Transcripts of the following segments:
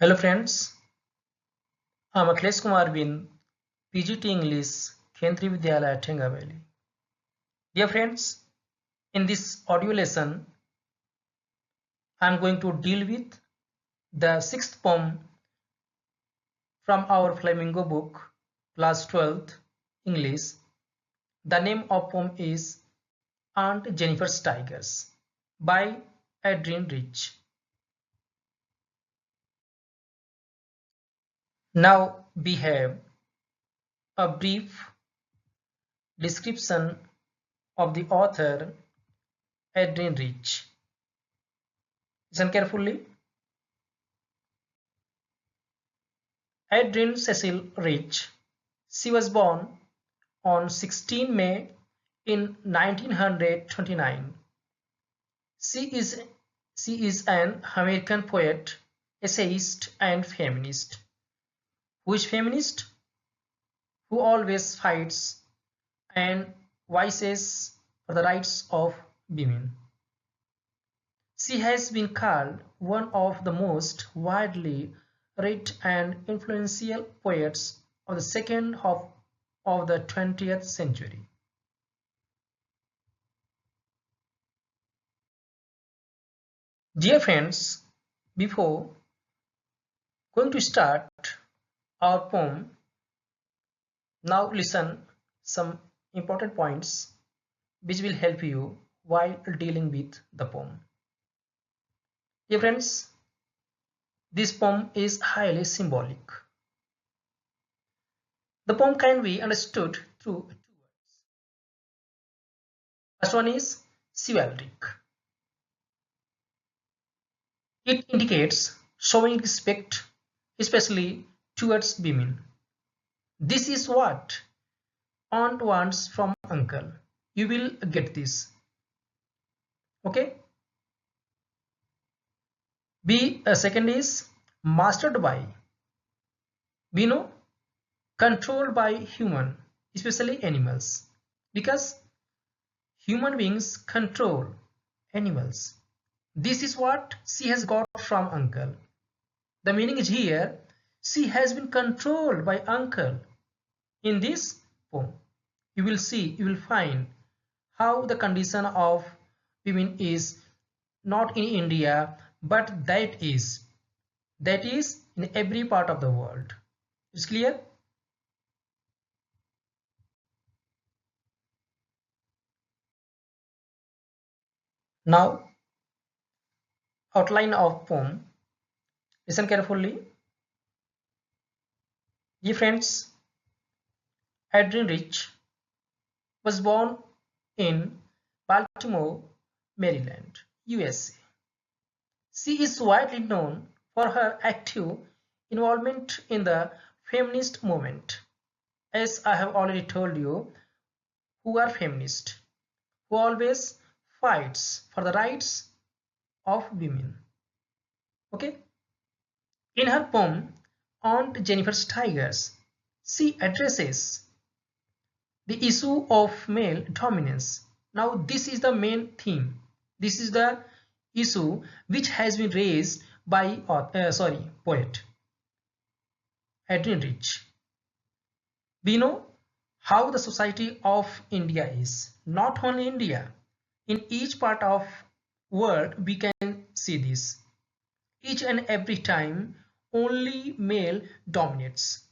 Hello friends, I'm Akhilesh Kumar in PGT-English, Kendriya Vidyalaya, Tengavalley. Dear friends, in this audio lesson, I'm going to deal with the sixth poem from our Flamingo book, Class-XII, English. The name of poem is Aunt Jennifer's Tigers by Adrian Rich. Now we have a brief description of the author Adrian Rich. Listen carefully. Adrienne Cecil Rich. She was born on 16 May in 1929. She is an American poet, essayist, and feminist. Who is feminist? Who always fights and voices for the rights of women. She has been called one of the most widely read and influential poets of the second half of the 20th century. Dear friends, before going to start our poem, now listen some important points which will help you while dealing with the poem. Dear friends, this poem is highly symbolic. The poem can be understood through two words. First one is chivalric. It indicates showing respect, especially towards women. This is what aunt wants from uncle. You will get this. Okay? Second is mastered by. We know controlled by human, especially animals, because human beings control animals. This is what she has got from uncle. The meaning is here, she has been controlled by uncle. In this poem, you will find how the condition of women is not in India, but that is in every part of the world. Is clear? Now, outline of poem. Listen carefully. Dear friends, Adrienne Rich was born in Baltimore, Maryland, USA. She is widely known for her active involvement in the feminist movement. As I have already told you, who are feminists? Who always fights for the rights of women. Okay? In her poem, Aunt Jennifer's Tigers, she addresses the issue of male dominance. Now, this is the main theme. This is the issue which has been raised by poet Adrienne Rich. We know how the society of India is. Not only India, in each part of world we can see this. Each and every time only male dominates.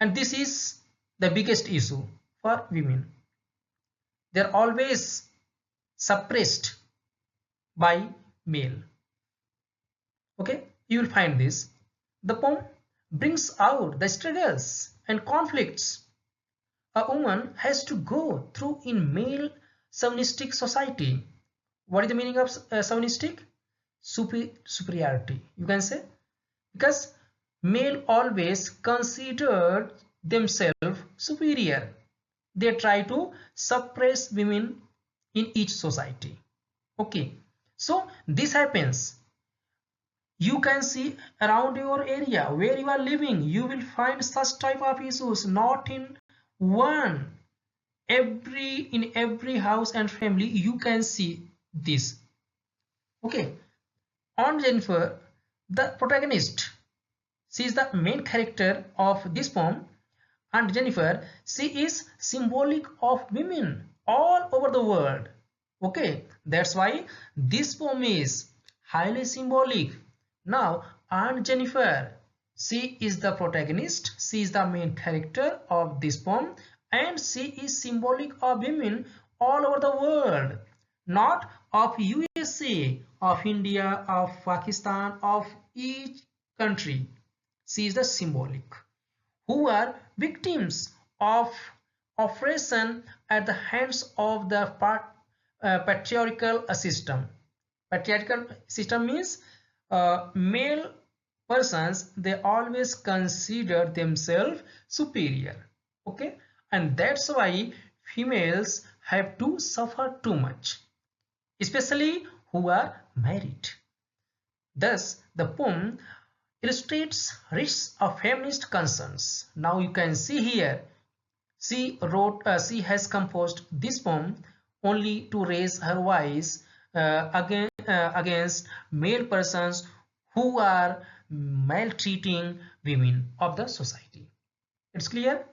And this is the biggest issue for women. They're always suppressed by male. Okay, you will find this. The poem brings out the struggles and conflicts a woman has to go through in male chauvinistic society. What is the meaning of chauvinistic? Superiority, you can say, because male always considered themselves superior. They try to suppress women in each society. Okay, so this happens. You can see around your area where you are living, you will find such type of issues, not in one. In every house and family you can see this. Okay, Aunt Jennifer, the protagonist. She is the main character of this poem. And Jennifer, she is symbolic of women all over the world. Okay, that's why this poem is highly symbolic. Now, Aunt Jennifer, she is the protagonist, she is the main character of this poem, and she is symbolic of women all over the world, not of USA, of India, of Pakistan, of each country. She is the symbolic who are victims of oppression at the hands of the patriarchal system. Patriarchal system means male persons, they always consider themselves superior. Okay, and that's why females have to suffer too much, especially who are married. Thus, the poem illustrates risks of feminist concerns. Now you can see here, she has composed this poem only to raise her voice against male persons who are maltreating women of the society. It's clear?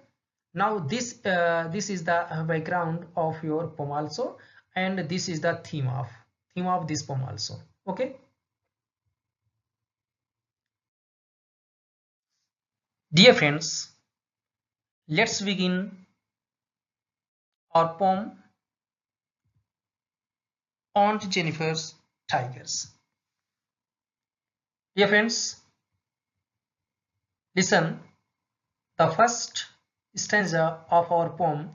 Now this is the background of your poem also, and this is the theme of this poem also. Okay. Dear friends, let's begin our poem Aunt Jennifer's Tigers. Dear friends, listen the first stanza of our poem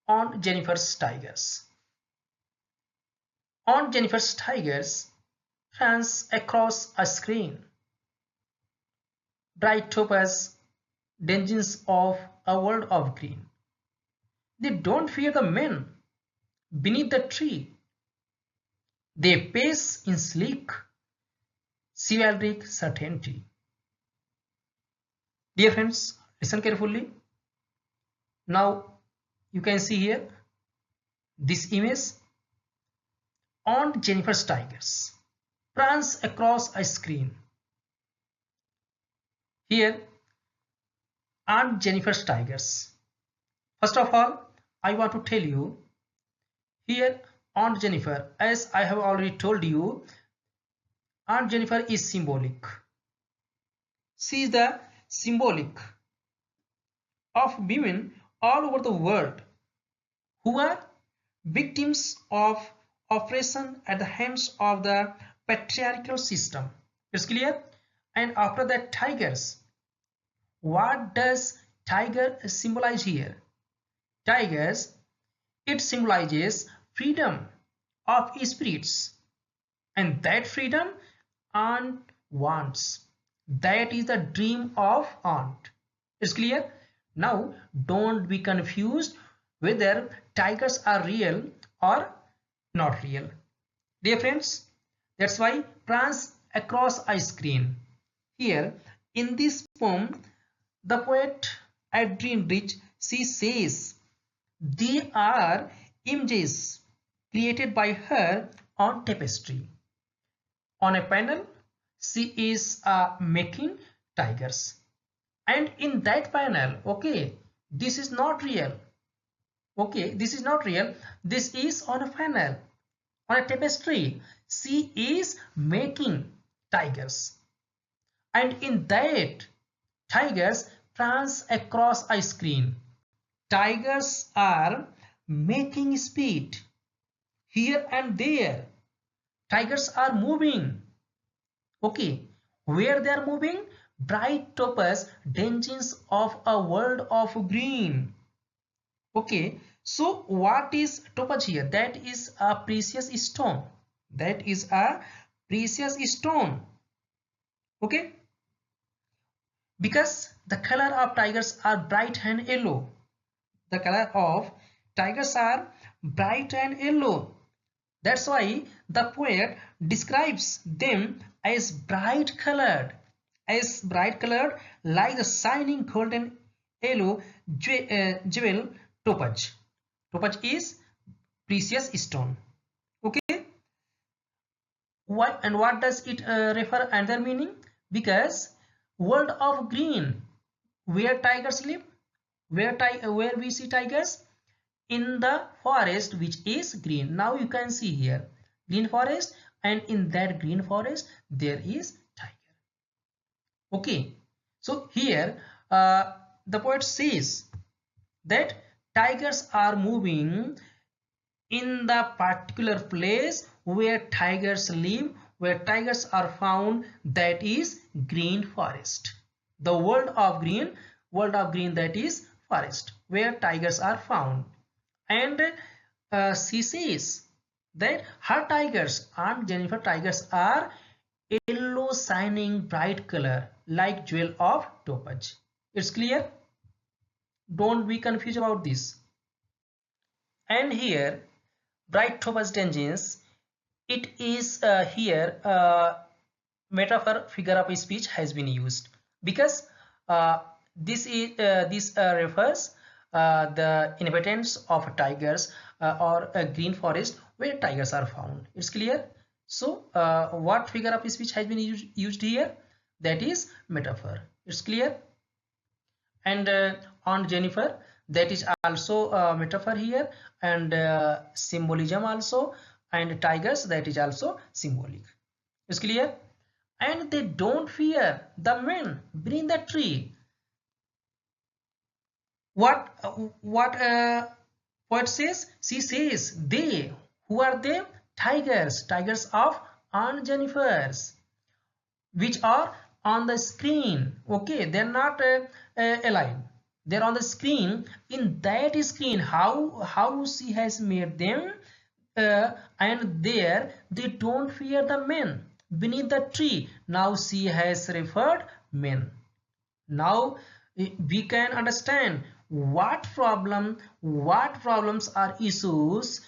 Aunt Jennifer's Tigers. Aunt Jennifer's Tigers runs across a screen. Bright topaz, denizens of a world of green. They don't fear the men beneath the tree. They pace in sleek, chivalric certainty. Dear friends, listen carefully. Now you can see here this image. Aunt Jennifer's Tigers prance across a screen. Here, Aunt Jennifer's Tigers. First of all, I want to tell you here Aunt Jennifer, as I have already told you, Aunt Jennifer is symbolic. She is the symbolic of women all over the world who are victims of oppression at the hands of the patriarchal system. It's clear? And after that, tigers. What does tiger symbolize here? Tigers, it symbolizes freedom of spirits, and that freedom Aunt wants. That is the dream of Aunt. It's clear? Now don't be confused whether tigers are real or not real. Dear friends, that's why prance across a screen. Here in this poem, the poet Adrienne Rich, she says they are images created by her on tapestry. On a panel, she is making tigers. And in that panel, okay, this is not real. Okay, this is not real. This is on a panel, on a tapestry. She is making tigers. And in that, tigers prance across a screen. Tigers are making speed here and there. Tigers are moving. Okay, where they are moving? Bright topaz, denizens of a world of green. Okay, so what is topaz here? That is a precious stone. That is a precious stone. Okay, because the color of tigers are bright and yellow. The color of tigers are bright and yellow. That's why the poet describes them as bright colored like the shining golden yellow jewel topaz. Topaz is precious stone. Okay, why and what does it refer another meaning? Because world of green, where tigers live, where we see tigers in the forest which is green. Now you can see here green forest, and in that green forest there is tiger. Okay, so here the poet says that tigers are moving in the particular place where tigers live, where tigers are found, that is green forest. The world of green, that is forest where tigers are found. And she says that her tigers, Aunt Jennifer tigers, are yellow shining bright color like jewel of topaz. It's clear? Don't be confused about this. And here bright topaz tangents, it is here metaphor figure of speech has been used, because this refers the inhabitants of tigers or a green forest where tigers are found. It's clear? So what figure of speech has been used here? That is metaphor. It's clear? And on Jennifer, that is also a metaphor here, and symbolism also, and tigers, that is also symbolic. It's clear? And they don't fear the men beneath the tree. What poet says? She says they. Who are they? Tigers, tigers of Aunt Jennifer's, which are on the screen. Okay, they're not alive, they're on the screen. In that screen, how she has made them, and there they don't fear the men beneath the tree. Now she has referred men. Now we can understand what problems or issues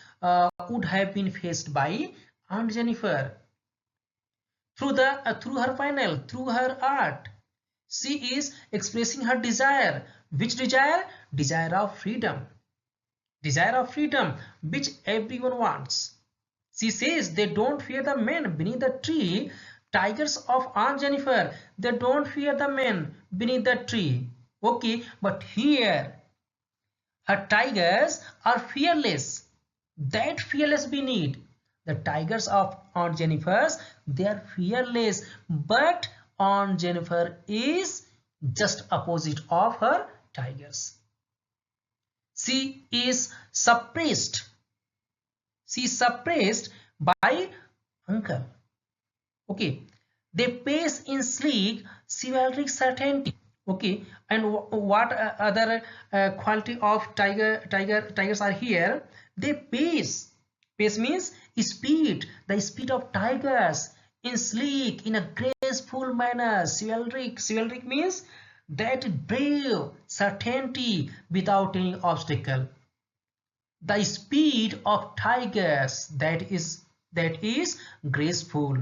would have been faced by Aunt Jennifer through her art. She is expressing her desire. Which desire? Desire of freedom. Desire of freedom, which everyone wants. She says they don't fear the men beneath the tree. Tigers of Aunt Jennifer, they don't fear the men beneath the tree. Okay, but here her tigers are fearless. That fearless beneath. The tigers of Aunt Jennifer's, they are fearless, but Aunt Jennifer is just opposite of her tigers. She is suppressed. She is suppressed by uncle. Okay, they pace in sleek, chivalric certainty. Okay, and what other quality of tigers are here? They pace. Pace means speed, the speed of tigers, in sleek, in a graceful manner. Chivalric means that brave certainty without any obstacle. The speed of tigers, that is graceful.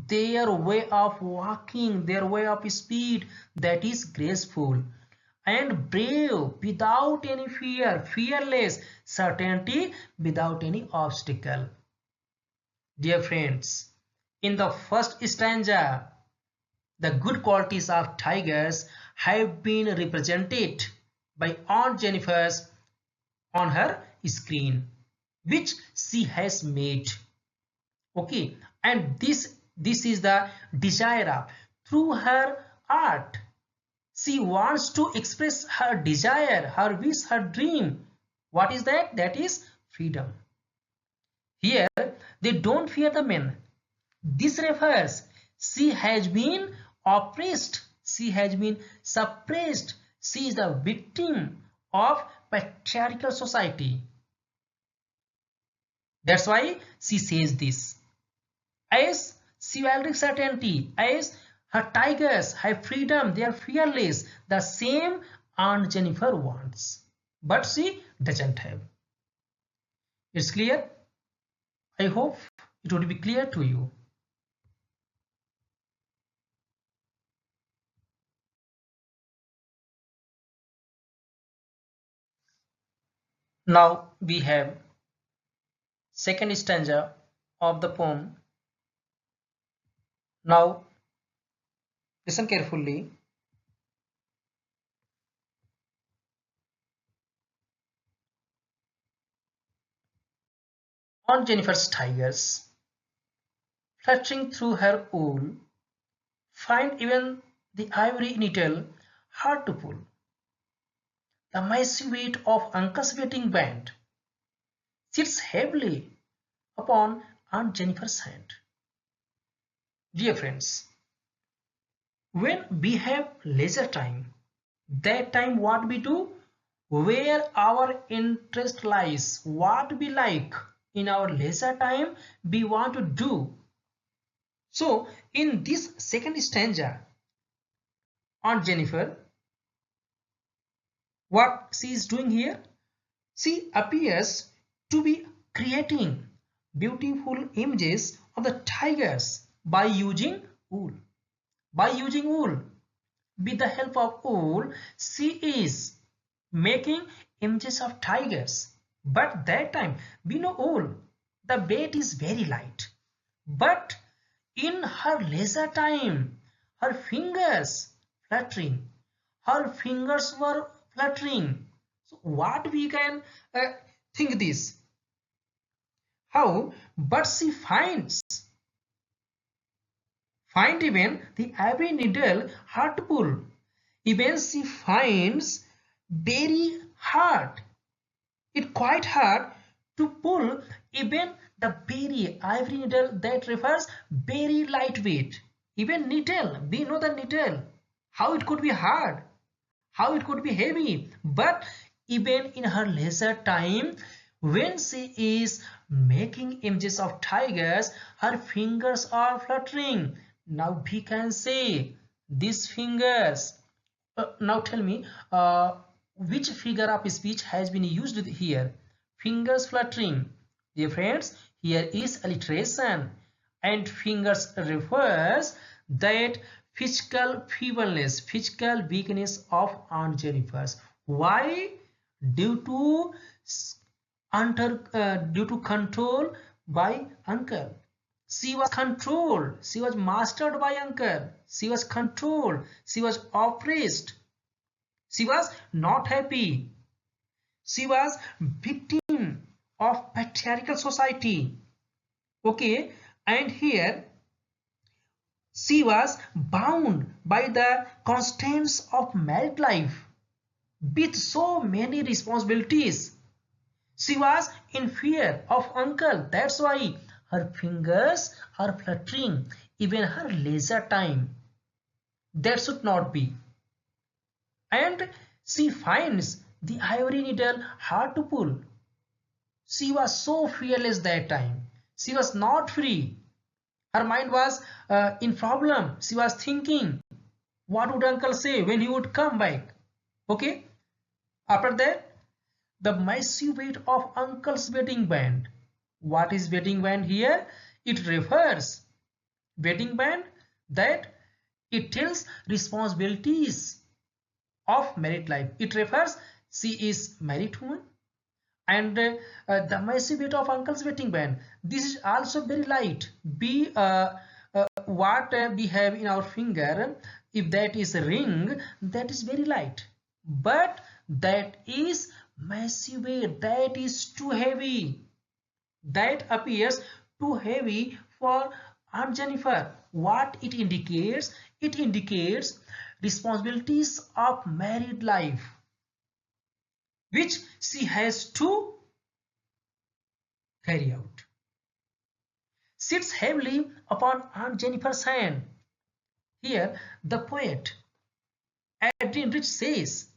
Their way of walking, their way of speed, that is graceful. And brave without any fear, fearless certainty without any obstacle. Dear friends, in the first stanza, the good qualities of tigers have been represented by Aunt Jennifer's on her screen, which she has made. Okay, and this is the desire of, through her art, she wants to express her desire, her wish, her dream. What is that? That is freedom. Here they don't fear the men. This refers, she has been oppressed, she has been suppressed, she is the victim of patriarchal society. That's why she says this. As chivalric certainty, as her tigers have freedom, they are fearless, the same Aunt Jennifer wants, but she doesn't have. It's clear? I hope it would be clear to you. Now we have second stanza of the poem, Now listen carefully. On Jennifer's tigers, fluttering through her wool, find even the ivory needle hard to pull. The massive weight of Uncle's wedding band sits heavily upon Aunt Jennifer's hand. Dear friends, when we have leisure time, that time what we do, where our interest lies, what we like in our leisure time, we want to do. So in this second stanza, Aunt Jennifer, what she is doing here, she appears to be creating beautiful images of the tigers by using wool. By using wool, with the help of wool, she is making images of tigers. But that time, we know wool, the weight is very light. But in her leisure time, her fingers fluttering, her fingers were fluttering. So what we can think this? How? But she find even the every needle hard to pull. Even she finds very hard. It quite hard to pull even the very ivory needle that refers very lightweight. Even needle, we know the needle. How it could be hard, how it could be heavy. But even in her leisure time, when she is making images of tigers, her fingers are fluttering. Now we can say these fingers. Now tell me, which figure of speech has been used here? Fingers fluttering. Dear friends, here is alliteration, and fingers refers that physical feebleness, physical weakness of Aunt Jennifer's. Why? Due to due to control by uncle. She was controlled, she was mastered by uncle, she was controlled, she was oppressed, she was not happy, she was victim of patriarchal society. Okay, and here she was bound by the constraints of married life with so many responsibilities. She was in fear of uncle. That's why her fingers are fluttering, even her leisure time. That should not be. And she finds the ivory needle hard to pull. She was so fearless that time. She was not free. Her mind was in problem. She was thinking, what would uncle say when he would come back? Okay. After that, the massive weight of uncle's wedding band. What is wedding band here? It refers wedding band that it tells responsibilities of married life. It refers she is married woman, and the massive weight of uncle's wedding band. This is also very light. Be what we have in our finger, if that is a ring, that is very light. But that is massive weight, that is too heavy, that appears too heavy for Aunt Jennifer. What it indicates? It indicates responsibilities of married life which she has to carry out. Sits heavily upon Aunt Jennifer's hand. Here the poet Adrian Rich says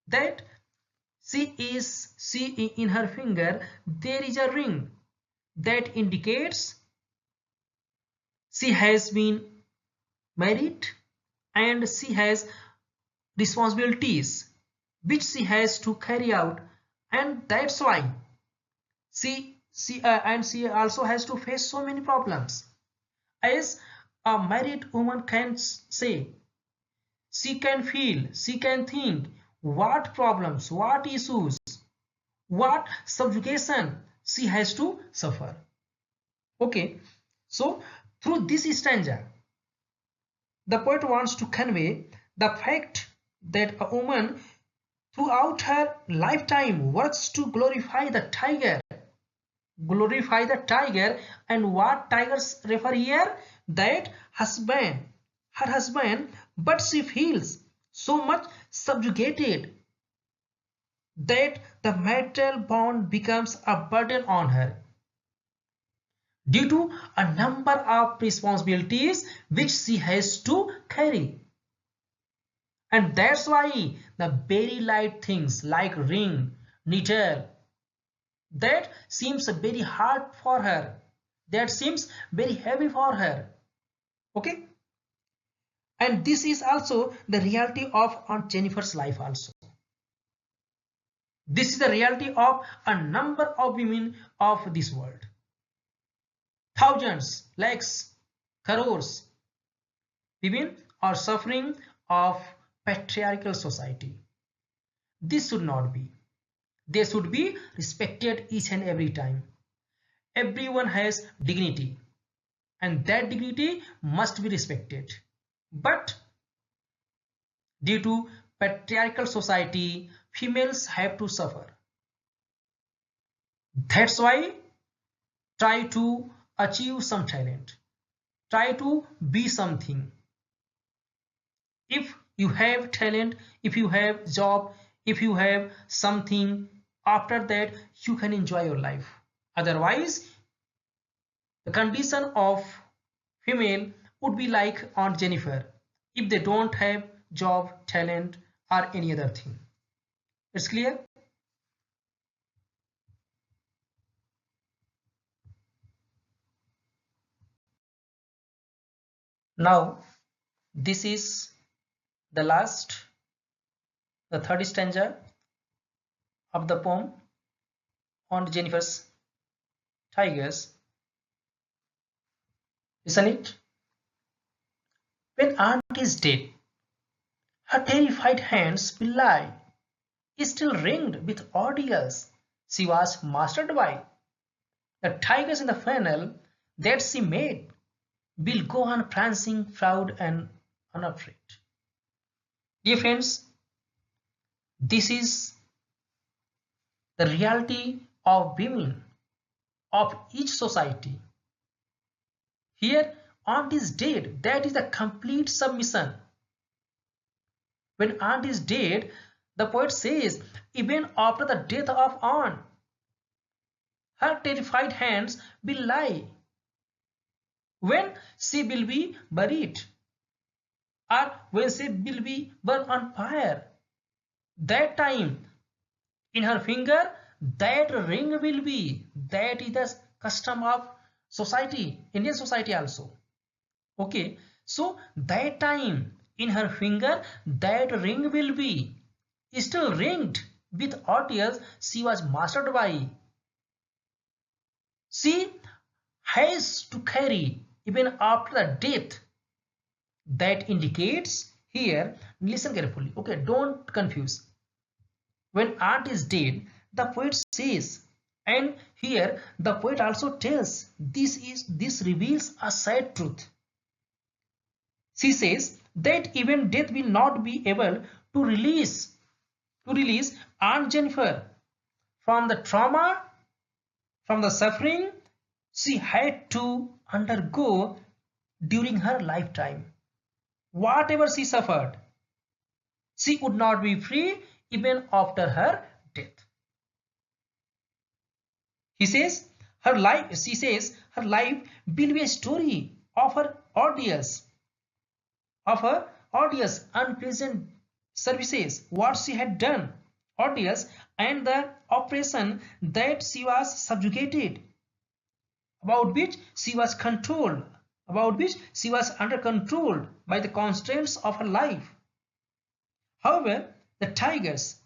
that she in her finger there is a ring that indicates she has been married and she has responsibilities which she has to carry out, and that's why she also has to face so many problems. As a married woman can say, she can feel, she can think what problems, what issues, what subjugation she has to suffer. Okay, so through this stanza, The poet wants to convey the fact that a woman throughout her lifetime works to glorify the tiger. Glorify the tiger, and what tigers refer here? That husband, her husband, but she feels so much subjugated that the marital bond becomes a burden on her due to a number of responsibilities which she has to carry. And that's why the very light things like ring, needle, that seems very hard for her, that seems very heavy for her. Okay, and this is also the reality of Aunt Jennifer's life also. This is the reality of a number of women of this world. Thousands, lakhs, crores women are suffering of patriarchal society. This should not be. They should be respected each and every time. Everyone has dignity, and that dignity must be respected. But due to patriarchal society, females have to suffer. That's why try to achieve some talent. Try to be something. If you have talent, if you have job, if you have something, after that you can enjoy your life. Otherwise, the condition of female would be like Aunt Jennifer if they don't have job, talent, or any other thing. It's clear? Now, this is the last, the third stanza of the poem Aunt Jennifer's Tigers. Listen it. When Aunt is dead, her terrified hands will lie, still ringed with ordeals she was mastered by. The tigers in the funnel that she made will go on prancing, proud and unafraid. Dear friends, this is the reality of women of each society. Here, Aunt is dead. That is the complete submission. When Aunt is dead, the poet says, even after the death of Aunt, her terrified hands will lie. When she will be buried, or when she will be burned on fire, that time in her finger that ring will be. That is the custom of society, Indian society also. Okay, so that time in her finger that ring will be, still ringed with ordeals she was mastered by. She has to carry even after the death. That indicates here, listen carefully, okay, don't confuse. When Aunt is dead, the poet says, and here the poet also tells, this reveals a sad truth. She says that even death will not be able to release Aunt Jennifer from the trauma, from the suffering she had to undergo during her lifetime. Whatever she suffered, she would not be free even after her death. She says her life will be a story of her ordeals, unpleasant services, what she had done, ordeals, and the oppression that she was subjugated, about which she was controlled, about which she was under control by the constraints of her life. However, the tigers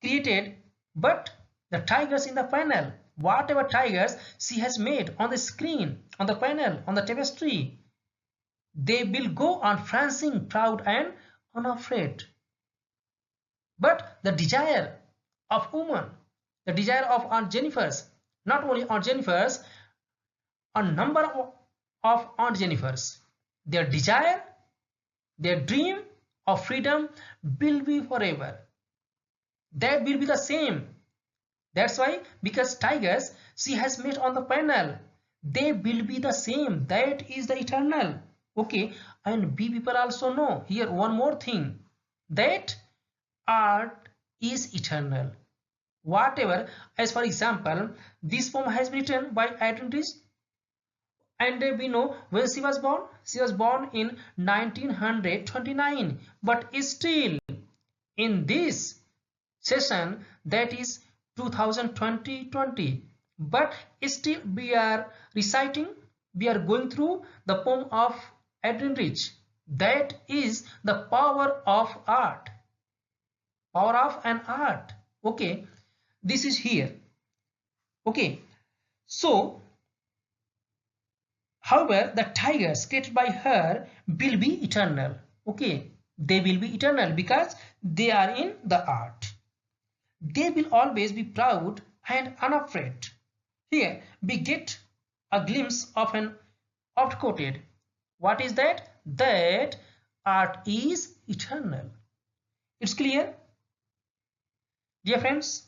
created, but the tigers in the panel, whatever tigers she has made on the screen, on the panel, on the tapestry, they will go on prancing, proud and unafraid. But the desire of woman, the desire of Aunt Jennifer's, not only Aunt Jennifer's, a number of Aunt Jennifer's, their desire Their dream of freedom will be forever. That will be the same. That's why, because tigers she has met on the panel, they will be the same. That is the eternal. Okay, and B people also know here one more thing, that art is eternal. Whatever, as for example, this poem has been written by Adrian, and we know when she was born. She was born in 1929, but still in this session, that is 2020, but still we are reciting, we are going through the poem of Adrian Rich. That is the power of art, power of an art. Okay, this is here. Okay, so however, the tigers created by her will be eternal. Okay, they will be eternal because they are in the art. They will always be proud and unafraid. Here we get a glimpse of an oft-quoted. What is that? That art is eternal. It's clear? Dear friends,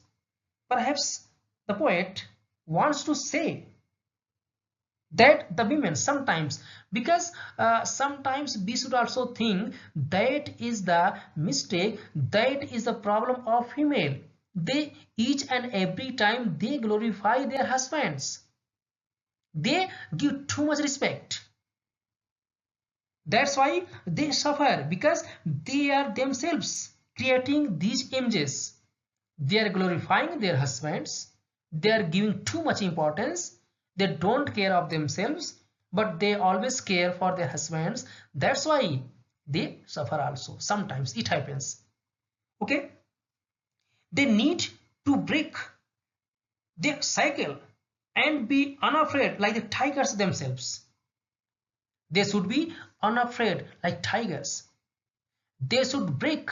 perhaps the poet wants to say that the women sometimes, because sometimes we should also think that is the mistake, that is the problem of female. They each and every time they glorify their husbands, they give too much respect. That's why they suffer, because they are themselves creating these images. They are glorifying their husbands, they are giving too much importance, they don't care of themselves, but they always care for their husbands. That's why they suffer also. Sometimes it happens. Okay, they need to break their cycle and be unafraid like the tigers themselves. They should be unafraid like tigers. They should break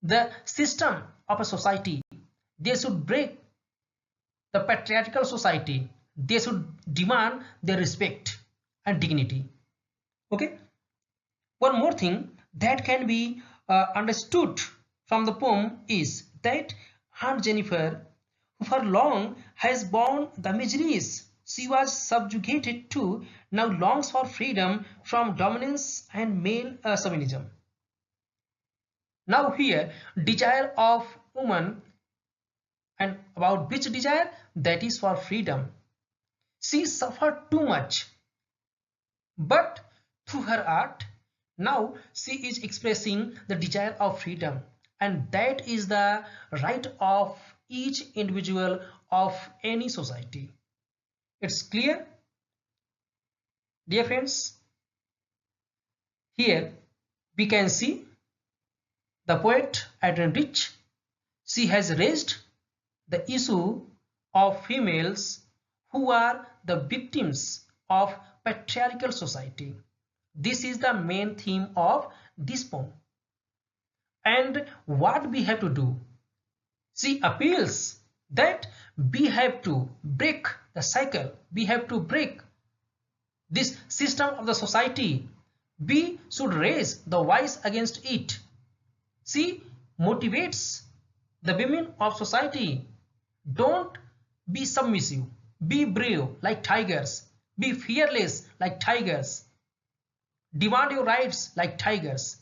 the system of a society. They should break the patriarchal society. They should demand their respect and dignity. Okay, one more thing that can be understood from the poem is that Aunt Jennifer, who for long has borne the miseries she was subjugated to, now longs for freedom from dominance and male chauvinism. Now here, desire of woman, and about which desire? That is for freedom. She suffered too much, but through her art, now she is expressing the desire of freedom, and that is the right of each individual of any society. It's clear, dear friends? Here we can see the poet Adrian Rich. She has raised the issue of females who are the victims of patriarchal society. This is the main theme of this poem. And what we have to do? She appeals that we have to break the cycle. We have to break this system of the society. We should raise the voice against it. She motivates the women of society. Don't be submissive. Be brave like tigers. Be fearless like tigers. Demand your rights like tigers.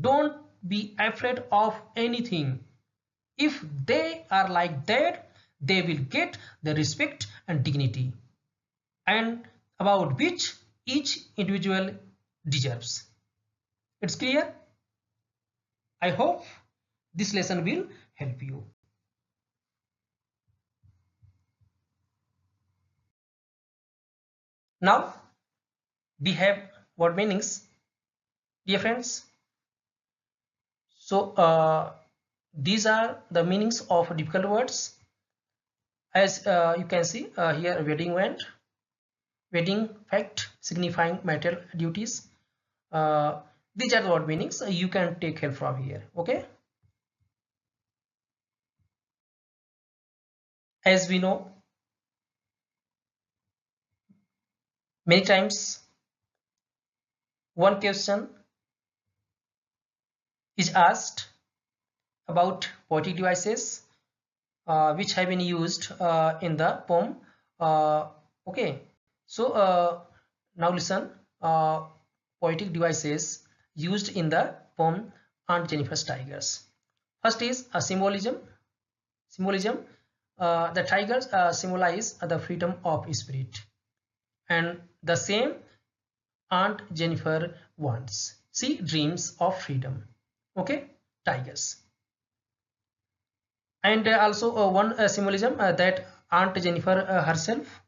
Don't be afraid of anything. If they are like that, they will get the respect and dignity, and about which each individual deserves. It's clear? I hope this lesson will help you. Now we have word meanings, dear friends. So these are the meanings of difficult words. As you can see here, wedding went, wedding fact signifying marital duties. These are the word meanings. You can take help from here. Okay. As we know, many times one question is asked about poetic devices which have been used in the poem. Okay, so now listen. Poetic devices used in the poem Aunt Jennifer's Tigers. First is a symbolism. Symbolism. The tigers symbolize the freedom of spirit, and the same Aunt Jennifer wants. She dreams of freedom. Okay, tigers. And also one symbolism that Aunt Jennifer herself,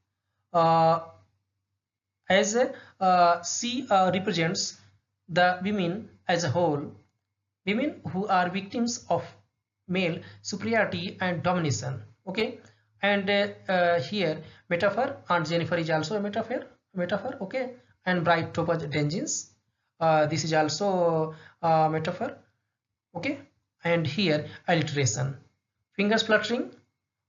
uh, as she represents the women as a whole, women who are victims of male superiority and domination. Okay, and here metaphor, Aunt Jennifer is also a metaphor. Okay, and bright topaz dungeons, this is also metaphor. Okay, and here alliteration, fingers fluttering,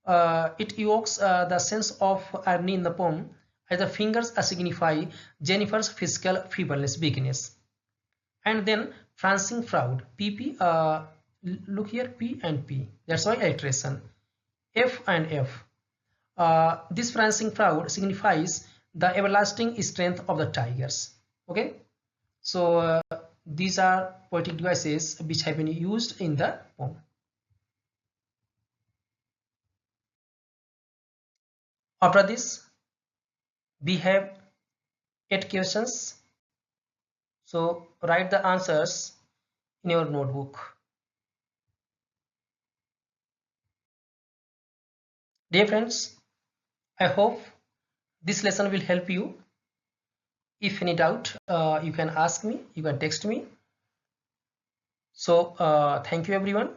it evokes the sense of irony in the poem, as the fingers signify Jennifer's physical feebleness, weakness. And then prancing proud, PP, look here, P and P, that's why alliteration, F and F. This prancing proud signifies the everlasting strength of the tigers. Okay, so these are poetic devices which have been used in the poem. After this, we have 8 questions. So write the answers in your notebook. Dear friends, I hope this lesson will help you. If any doubt, you can ask me, you can text me. So thank you everyone.